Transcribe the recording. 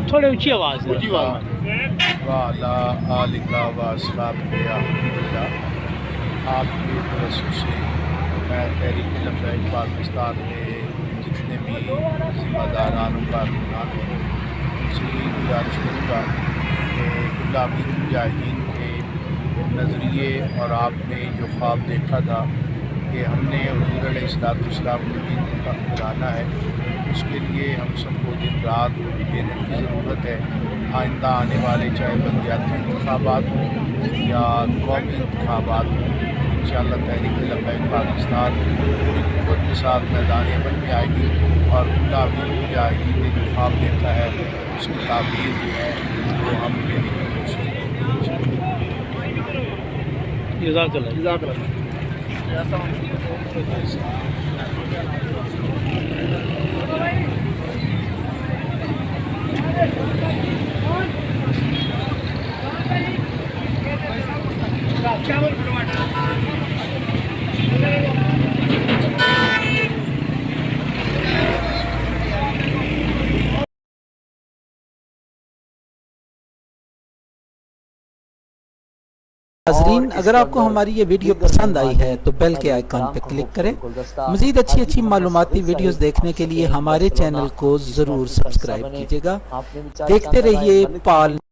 تھوڑے اونچی آواز ہے. آپ کے توسط سے میں تحریک لبیک پاکستان میں جتنے بھی ذمہ داران و کارکنان ہیں ان سے یہ گزارش کروں گا کہ غلامی مجاہدین کے نظریے اور آپ نے جو خواب دیکھا تھا کہ ہم نے حضور علیہ السلام کو دین پھیلانا ہے، اس کے لیے ہم سب کو دن رات دینے کی ضرورت ہے. آئندہ آنے والے چاہے بلدیاتی انتخابات ہوں یا قومی انتخابات ہوں، انشاءاللہ تحریک لبیک پاکستان پوری قوت کے ساتھ میدان عمل میں آئے گی اور غلامی مجاہدین نے جو خواب دیکھا ہے اس کی تعبیر جو ہے وہ ہم لینے کی کوشش کریں گے. جزاک اللہ. ناظرین، اگر آپ کو ہماری یہ ویڈیو پسند آئی ہے تو بیل کے آئیکن پہ کلک کریں. مزید اچھی معلوماتی ویڈیوز دیکھنے کے لیے ہمارے چینل کو ضرور سبسکرائب کیجیے گا. دیکھتے رہیے پال